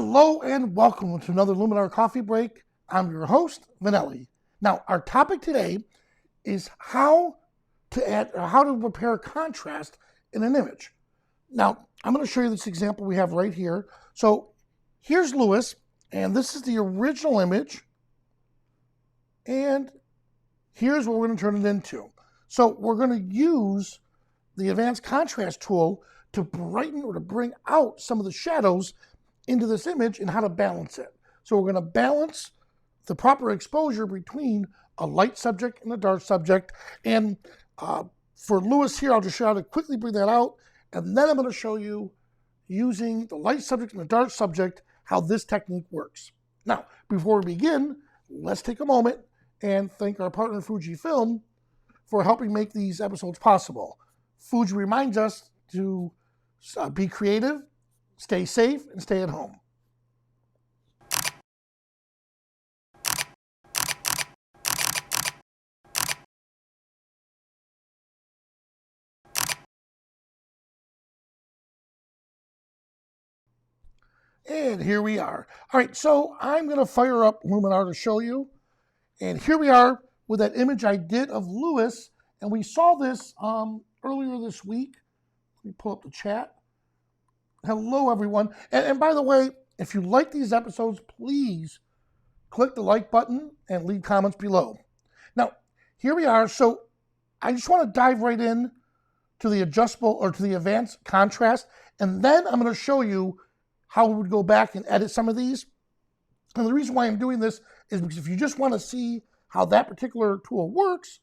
Hello and welcome to another Luminar Coffee Break. I'm your host, Vanelli. Now, our topic today is how to prepare contrast in an image. Now, I'm going to show you this example we have right here. So here's Lewis, and this is the original image, and here's what we're going to turn it into. So we're going to use the advanced contrast tool to brighten or to bring out some of the shadows into this image and how to balance it. So we're going to balance the proper exposure between a light subject and a dark subject. And for Lewis here, I'll just show you how to quickly bring that out. And then I'm going to show you, using the light subject and the dark subject, how this technique works. Now, before we begin, let's take a moment and thank our partner Fujifilm for helping make these episodes possible. Fuji reminds us to be creative, stay safe, and stay at home. And here we are. All right, so I'm going to fire up Luminar to show you. And here we are with that image I did of Lewis. And we saw this earlier this week. Let me pull up the chat. Hello, everyone. And by the way, if you like these episodes, please click the like button and leave comments below. Now, here we are. So I just want to dive right in to the adjustable or to the advanced contrast. And then I'm going to show you how we would go back and edit some of these. And the reason why I'm doing this is because if you just want to see how that particular tool works,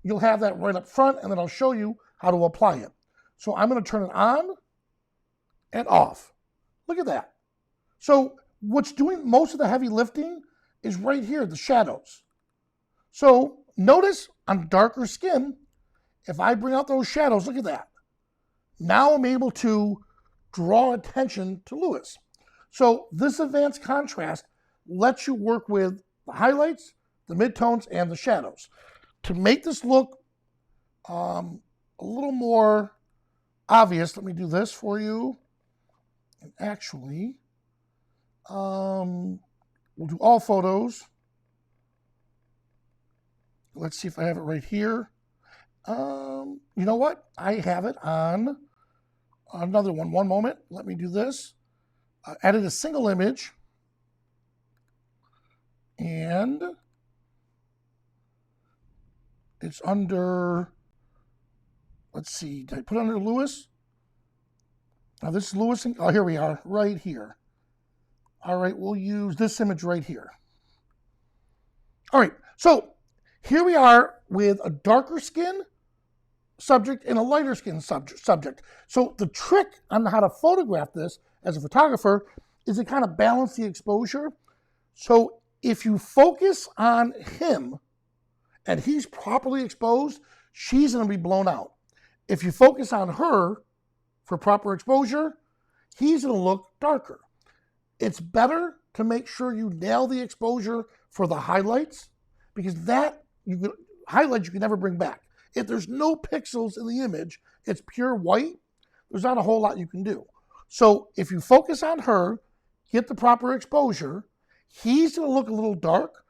you'll have that right up front, and then I'll show you how to apply it. So I'm going to turn it on and off. Look at that. So what's doing most of the heavy lifting is right here, the shadows. So notice on darker skin, if I bring out those shadows, look at that. Now I'm able to draw attention to Lewis. So this advanced contrast lets you work with the highlights, the midtones, and the shadows. To make this look a little more obvious, let me do this for you. And actually, we'll do all photos. Let's see if I have it right here. You know what? I have it on another one. One moment. Let me do this. Edit a single image. And it's under, let's see, did I put it under Lewis? Now this is Lewis, oh, here we are, right here. All right, we'll use this image right here. All right, so here we are with a darker skin subject and a lighter skin subject. So the trick on how to photograph this as a photographer is to kind of balance the exposure. So if you focus on him and he's properly exposed, she's going to be blown out. If you focus on her for proper exposure, he's going to look darker. It's better to make sure you nail the exposure for the highlights, because highlights you can never bring back. If there's no pixels in the image, it's pure white, there's not a whole lot you can do. So if you focus on her, get the proper exposure, he's going to look a little dark.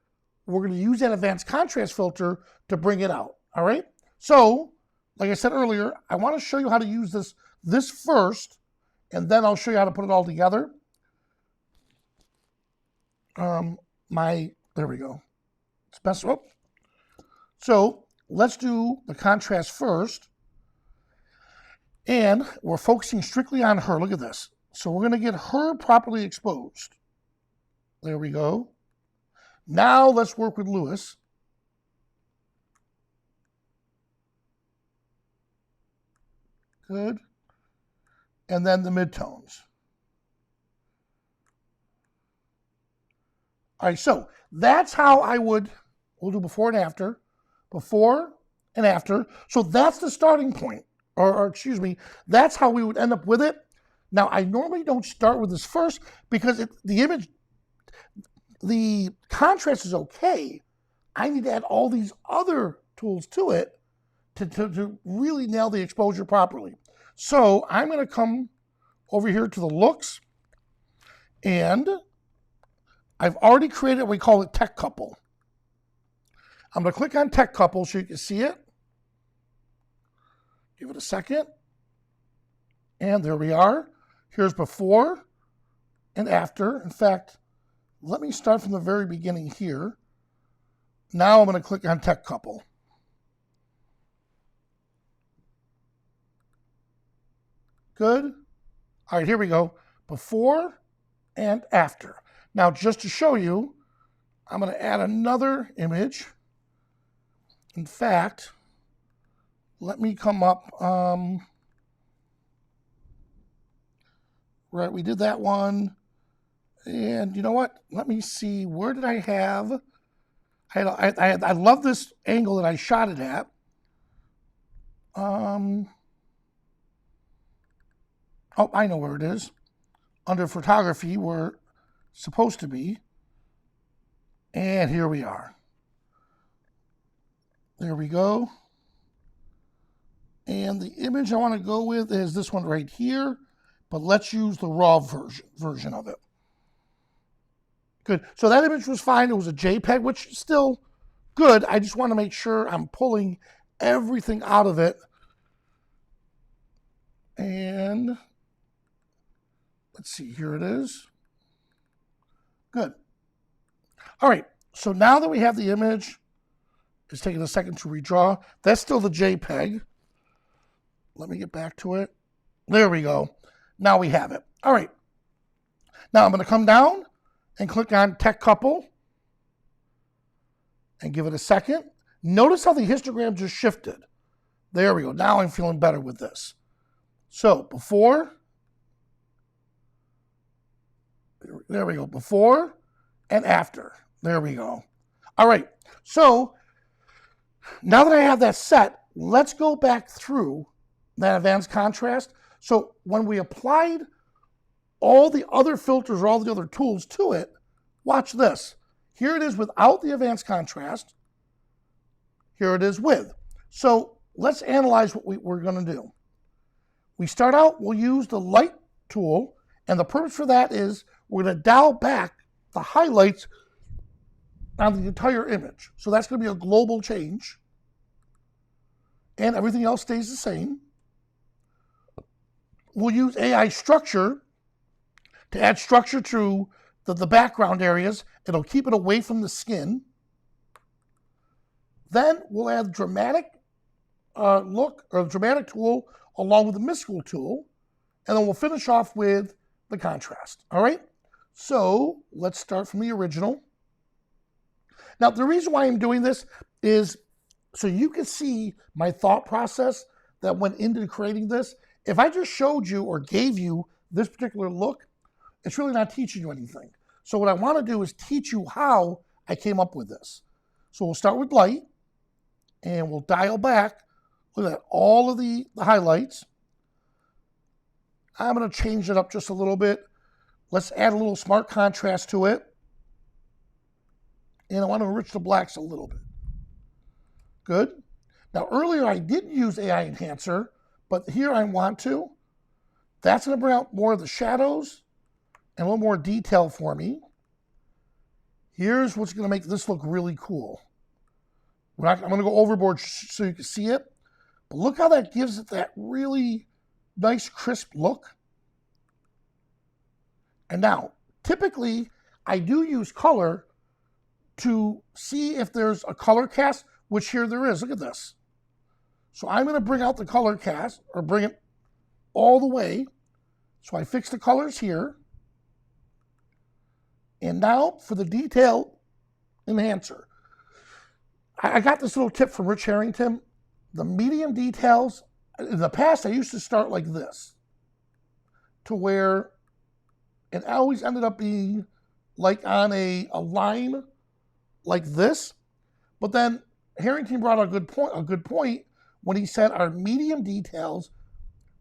We're going to use that advanced contrast filter to bring it out, all right? So, like I said earlier, I want to show you how to use this first, and then I'll show you how to put it all together. There we go. It's best. Oh. So let's do the contrast first. And we're focusing strictly on her. Look at this. So we're going to get her properly exposed. There we go. Now let's work with Lewis. Good. And then the midtones. All right, so that's how we'll do before and after. Before and after. So that's the starting point. Or excuse me, that's how we would end up with it. Now, I normally don't start with this first because the contrast is okay. I need to add all these other tools to it to really nail the exposure properly. So I'm going to come over here to the looks, And I've already created, we call it tech couple. I'm going to click on tech couple so you can see it. Give it a second. And there we are. Here's before and after. In fact, let me start from the very beginning here. Now I'm going to click on tech couple. Good. All right, here we go. Before and after. Now, just to show you, I'm going to add another image. In fact, let me come up. Right, we did that one. And you know what? Let me see. Where did I have? I love this angle that I shot it at. Oh, I know where it is. Under photography, we're supposed to be. And here we are. There we go. And the image I want to go with is this one right here. But let's use the raw version of it. Good. So that image was fine. It was a JPEG, which is still good. I just want to make sure I'm pulling everything out of it. And let's see, here it is. Good. All right. So now that we have the image, it's taking a second to redraw. That's still the JPEG. Let me get back to it. There we go. Now we have it. All right. Now I'm going to come down and click on Tech Couple and give it a second. Notice how the histogram just shifted. There we go. Now I'm feeling better with this. So before, there we go. Before and after. There we go. All right. So now that I have that set, let's go back through that advanced contrast. So when we applied all the other filters or all the other tools to it, watch this. Here it is without the advanced contrast. Here it is with. So let's analyze what we're going to do. We start out, we'll use the light tool, and the purpose for that is we're going to dial back the highlights on the entire image. So that's going to be a global change. And everything else stays the same. We'll use AI structure to add structure to the background areas. It'll keep it away from the skin. Then we'll add dramatic look, or dramatic tool, along with the mystical tool. And then we'll finish off with the contrast. All right? So let's start from the original. Now, the reason why I'm doing this is so you can see my thought process that went into creating this. If I just showed you or gave you this particular look, it's really not teaching you anything. So what I want to do is teach you how I came up with this. So we'll start with light, and we'll dial back. Look at all of the highlights. I'm going to change it up just a little bit. Let's add a little smart contrast to it. And I want to enrich the blacks a little bit. Good. Now, earlier I didn't use AI Enhancer, but here I want to. That's going to bring out more of the shadows and a little more detail for me. Here's what's going to make this look really cool. I'm going to go overboard so you can see it. But look how that gives it that really nice, crisp look. And now, typically, I do use color to see if there's a color cast, which here there is. Look at this. So I'm going to bring out the color cast, or bring it all the way. So I fix the colors here. And now for the detail enhancer. I got this little tip from Rich Harrington. The medium details, in the past I used to start like this, to where it always ended up being like on a line like this. But then Harrington brought a good point when he said our medium details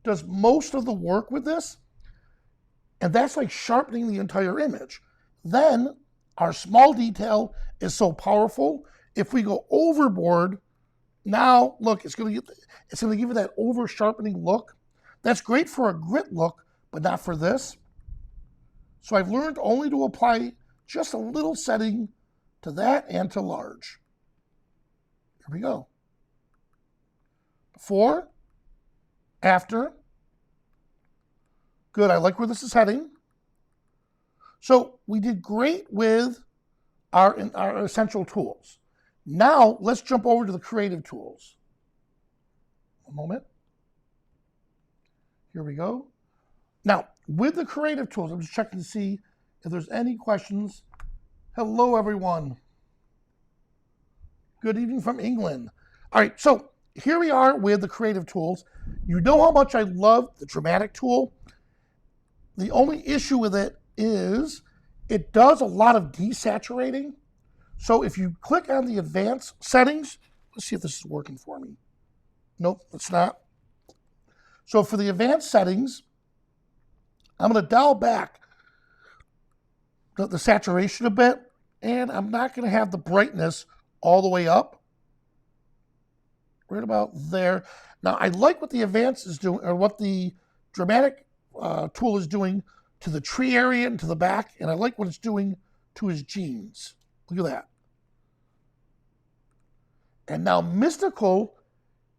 does most of the work with this, and that's like sharpening the entire image. Then our small detail is so powerful. If we go overboard, now look, it's going to give you that over sharpening look. That's great for a grit look, but not for this. So I've learned only to apply just a little setting to that and to large. Here we go. Before, after. Good, I like where this is heading. So we did great with our essential tools. Now let's jump over to the creative tools. One moment. Here we go. Now, with the creative tools, I'm just checking to see if there's any questions. Hello, everyone. Good evening from England. All right, so here we are with the creative tools. You know how much I love the dramatic tool. The only issue with it is it does a lot of desaturating. So if you click on the advanced settings, let's see if this is working for me. Nope, it's not. So for the advanced settings, I'm going to dial back the saturation a bit, and I'm not going to have the brightness all the way up. Right about there. Now, I like what the advanced is doing, or what the dramatic tool is doing to the tree area and to the back, and I like what it's doing to his jeans. Look at that. And now Mystical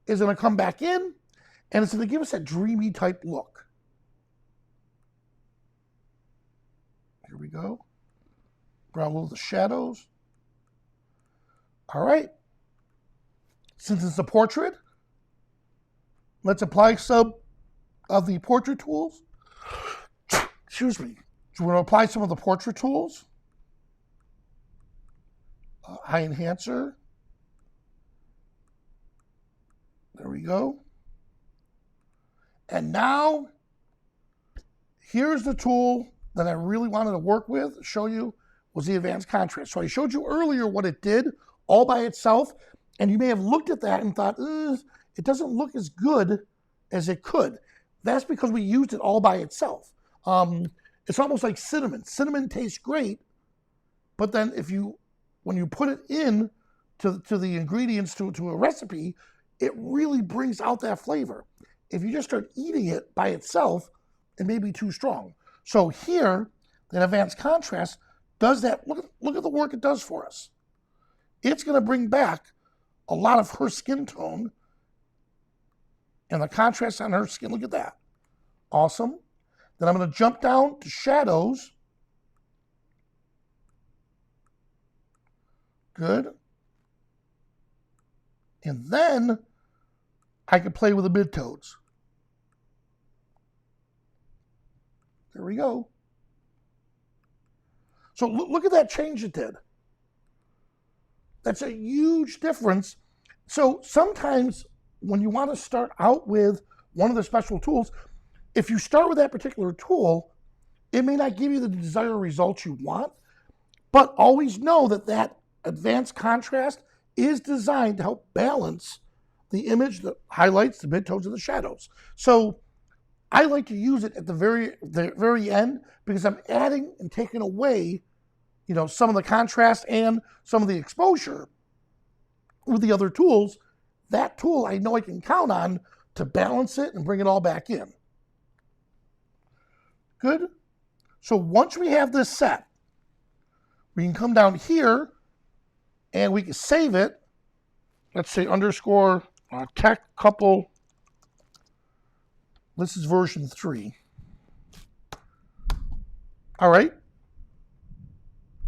is going to come back in, and it's going to give us that dreamy type look. Here we go. Brown a little of the shadows. All right. Since it's a portrait, let's apply some of the portrait tools. Excuse me. So we're going to apply some of the portrait tools. High enhancer. There we go. And now, here's the tool that I really wanted to work with, show you, was the advanced contrast. So I showed you earlier what it did all by itself, and you may have looked at that and thought, it doesn't look as good as it could. That's because we used it all by itself. It's almost like cinnamon. Cinnamon tastes great, but then when you put it in to the ingredients to a recipe, it really brings out that flavor. If you just start eating it by itself, it may be too strong. So here, that advanced contrast does that. Look at the work it does for us. It's going to bring back a lot of her skin tone and the contrast on her skin. Look at that. Awesome. Then I'm going to jump down to shadows. Good. And then I can play with the midtones. There we go. So look at that change it did. That's a huge difference. So sometimes when you want to start out with one of the special tools, if you start with that particular tool, it may not give you the desired results you want, but always know that that advanced contrast is designed to help balance the image, the highlights, the midtones, and the shadows. So I like to use it at the very end because I'm adding and taking away, some of the contrast and some of the exposure with the other tools. That tool I know I can count on to balance it and bring it all back in. Good. So once we have this set, we can come down here and we can save it. Let's say underscore tech couple. This is version 3. All right.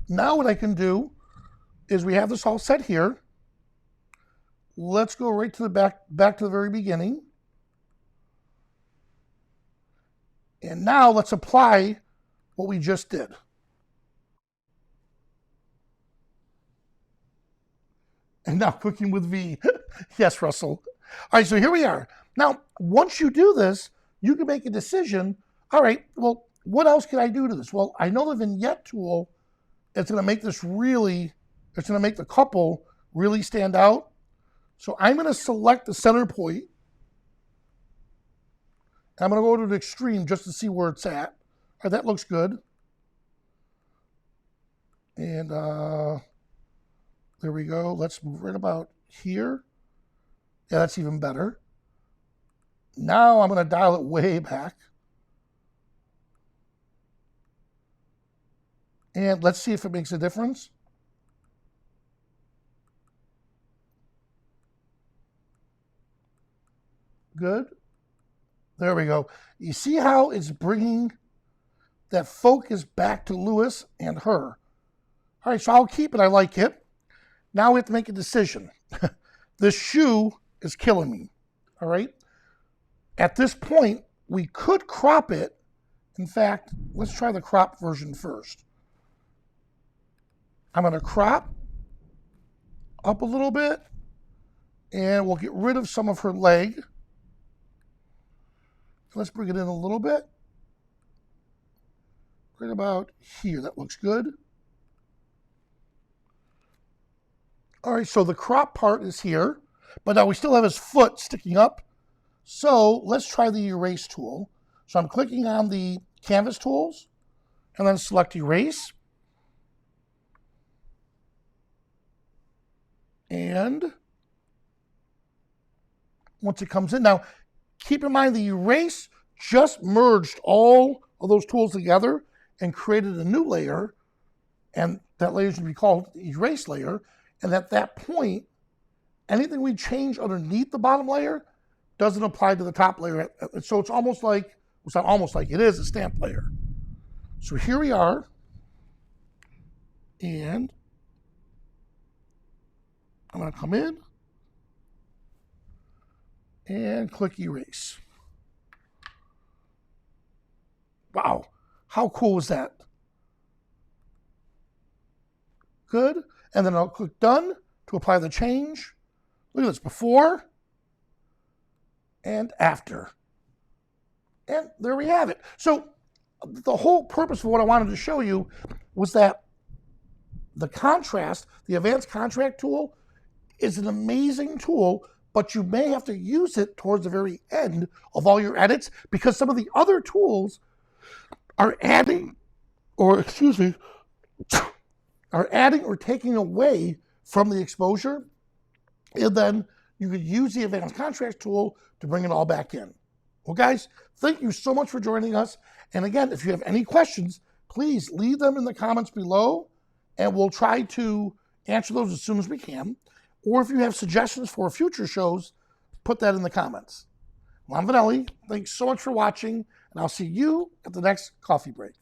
Now what I can do is we have this all set here. Let's go right to the back to the very beginning. And now let's apply what we just did. And now cooking with V. Yes, Russell. All right, so here we are. Now, once you do this, you can make a decision. All right, well, what else can I do to this? Well, I know the vignette tool, it's going to make this it's going to make the couple really stand out. So I'm going to select the center point. I'm going to go to the extreme just to see where it's at. All right, that looks good. And there we go. Let's move right about here. Yeah, that's even better. Now I'm going to dial it way back. And let's see if it makes a difference. Good. There we go. You see how it's bringing that focus back to Lewis and her. All right, so I'll keep it. I like it. Now we have to make a decision. This shoe is killing me. All right. At this point, we could crop it. In fact, let's try the crop version first. I'm going to crop up a little bit, and we'll get rid of some of her leg. Let's bring it in a little bit. Right about here. That looks good. All right, so the crop part is here, but now we still have his foot sticking up. So let's try the erase tool. So I'm clicking on the canvas tools and then select erase. And once it comes in, now keep in mind the erase just merged all of those tools together and created a new layer, and that layer should be called the erase layer. And at that point, anything we change underneath the bottom layer doesn't apply to the top layer. So it's almost like, it's not almost like, it is a stamp layer. So here we are, and I'm going to come in and click erase. Wow, how cool was that? Good. And then I'll click done to apply the change. Look at this, before and after. And there we have it. So the whole purpose of what I wanted to show you was that the contrast, the advanced contrast tool, is an amazing tool, but you may have to use it towards the very end of all your edits because some of the other tools are adding, or taking away from the exposure, and then you could use the advanced contrast tool to bring it all back in. Well, guys, thank you so much for joining us. And again, if you have any questions, please leave them in the comments below, and we'll try to answer those as soon as we can. Or if you have suggestions for future shows, put that in the comments. Well, I'm Vanelli. Thanks so much for watching, and I'll see you at the next coffee break.